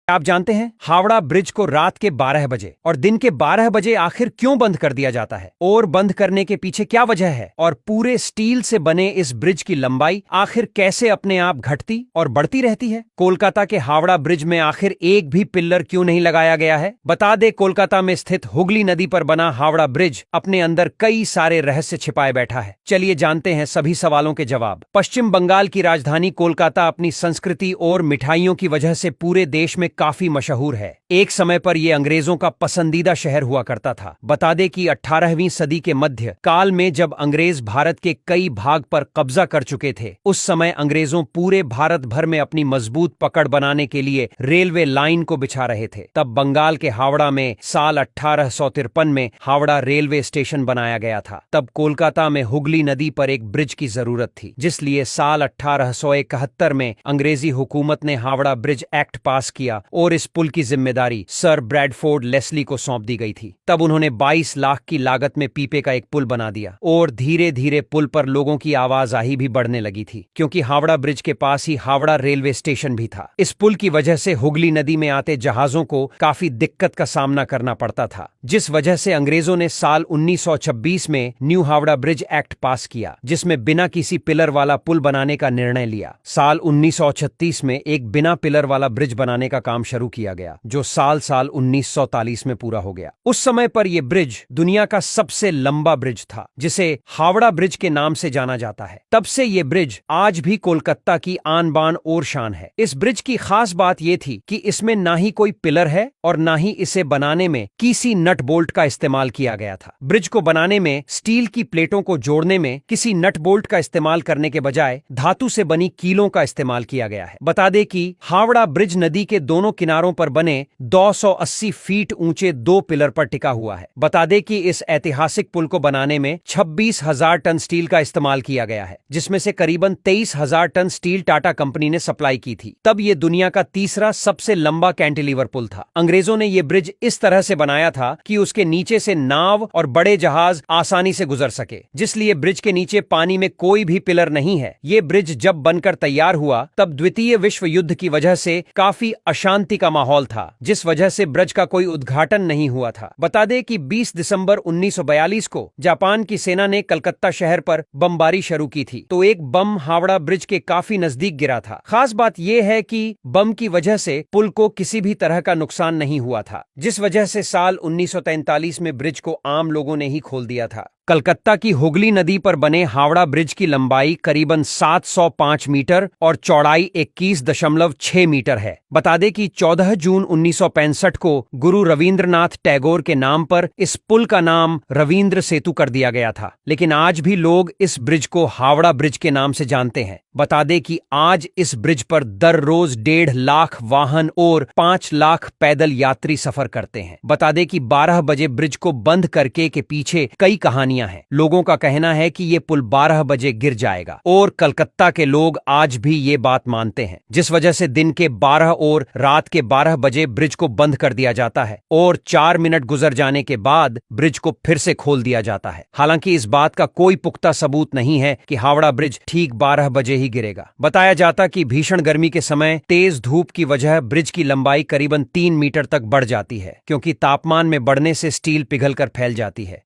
आप जानते हैं हावड़ा ब्रिज को रात के 12 बजे और दिन के 12 बजे आखिर क्यों बंद कर दिया जाता है और बंद करने के पीछे क्या वजह है और पूरे स्टील से बने इस ब्रिज की लंबाई आखिर कैसे अपने आप घटती और बढ़ती रहती है। कोलकाता के हावड़ा ब्रिज में आखिर एक भी पिल्लर क्यों नहीं लगाया गया है। बता दे, कोलकाता में स्थित हुगली नदी पर बना हावड़ा ब्रिज अपने अंदर कई सारे रहस्य छिपाए बैठा है। चलिए जानते हैं सभी सवालों के जवाब। पश्चिम बंगाल की राजधानी कोलकाता अपनी संस्कृति और मिठाइयों की वजह से पूरे देश में काफी मशहूर है। एक समय पर यह अंग्रेजों का पसंदीदा शहर हुआ करता था। बता दें कि 18वीं सदी के मध्य काल में जब अंग्रेज भारत के कई भाग पर कब्जा कर चुके थे, उस समय अंग्रेजों पूरे भारत भर में अपनी मजबूत पकड़ बनाने के लिए रेलवे लाइन को बिछा रहे थे। तब बंगाल के हावड़ा में साल 1853 में हावड़ा रेलवे स्टेशन बनाया गया था। तब कोलकाता में हुगली नदी पर एक ब्रिज की जरूरत थी, जिसलिए साल 1871 में अंग्रेजी हुकूमत ने हावड़ा ब्रिज एक्ट पास किया और इस पुल की जिम्मेदारी सर ब्रैडफोर्ड लेस्ली को सौंप दी गई थी। तब उन्होंने 22 लाख की लागत में पीपे का एक पुल बना दिया और धीरे धीरे पुल पर लोगों की आवाजाही भी बढ़ने लगी थी, क्योंकि हावड़ा ब्रिज के पास ही हावड़ा रेलवे स्टेशन भी था। इस पुल की वजह से हुगली नदी में आते जहाजों को काफी दिक्कत का सामना करना पड़ता था, जिस वजह से अंग्रेजों ने साल 1926 में न्यू हावड़ा ब्रिज एक्ट पास किया, जिसमें बिना किसी पिलर वाला पुल बनाने का निर्णय लिया। साल 1936 में एक बिना पिलर वाला ब्रिज बनाने का काम शुरू किया गया, जो साल 1943 में पूरा हो गया। उस समय पर यह ब्रिज दुनिया का सबसे लंबा ब्रिज था, जिसे हावड़ा ब्रिज के नाम से जाना जाता है। तब से यह ब्रिज आज भी कोलकाता की आन बान और शान है। इस ब्रिज की खास बात यह थी कि इसमें ना ही कोई पिलर है और ना ही इसे बनाने में किसी नट बोल्ट का इस्तेमाल किया गया था। ब्रिज को बनाने में स्टील की प्लेटों को जोड़ने में किसी नट बोल्ट का इस्तेमाल करने के बजाय धातु से बनी कीलों का इस्तेमाल किया गया है। बता दें कि हावड़ा ब्रिज नदी के दोनों किनारों पर बने 280 फीट ऊंचे 2 पिलर पर टिका हुआ है। बता दें कि इस ऐतिहासिक पुल को बनाने में 26,000 टन स्टील का इस्तेमाल किया गया है, जिसमें से करीबन 23,000 टन स्टील टाटा कंपनी ने सप्लाई की थी। तब यह दुनिया का तीसरा सबसे लंबा कैंटिलीवर पुल था। अंग्रेजों ने यह ब्रिज इस तरह से बनाया था कि उसके नीचे से नाव और बड़े जहाज आसानी से गुजर सके, जिसलिए ब्रिज के नीचे पानी में कोई भी पिलर नहीं है। यह ब्रिज जब बनकर तैयार हुआ तब द्वितीय विश्व युद्ध की वजह से काफी अशांति का माहौल था, जिस वजह से ब्रिज का कोई उद्घाटन नहीं हुआ था। बता दें कि 20 दिसंबर 1942 को जापान की सेना ने कलकत्ता शहर पर बमबारी शुरू की थी, तो एक बम हावड़ा ब्रिज के काफी नजदीक गिरा था। खास बात यह है कि बम की वजह से पुल को किसी भी तरह का नुकसान नहीं हुआ था, जिस वजह से साल 1943 में ब्रिज को आम लोगों ने ही खोल दिया था। कलकत्ता की हुगली नदी पर बने हावड़ा ब्रिज की लंबाई करीबन 705 मीटर और चौड़ाई 21.6 मीटर है। बता दें कि 14 जून 1965 को गुरु रविंद्रनाथ टैगोर के नाम पर इस पुल का नाम रविंद्र सेतु कर दिया गया था, लेकिन आज भी लोग इस ब्रिज को हावड़ा ब्रिज के नाम से जानते हैं। बता दें कि आज इस ब्रिज पर दररोज 1.5 लाख वाहन और 5 लाख पैदल यात्री सफर करते हैं। बता दें कि 12 बजे ब्रिज को बंद करके के पीछे कई कहानियां हैं। लोगों का कहना है कि ये पुल 12 बजे गिर जाएगा और कलकत्ता के लोग आज भी ये बात मानते हैं, जिस वजह से दिन के 12 और रात के 12 बजे ब्रिज को बंद कर दिया जाता है और 4 मिनट गुजर जाने के बाद ब्रिज को फिर से खोल दिया जाता है। हालांकि इस बात का कोई पुख्ता सबूत नहीं है कि हावड़ा ब्रिज ठीक 12 बजे ही गिरेगा। बताया जाता कि भीषण गर्मी के समय तेज धूप की वजह ब्रिज की लंबाई करीबन 3 मीटर तक बढ़ जाती है, क्योंकि तापमान में बढ़ने से स्टील पिघलकर फैल जाती है।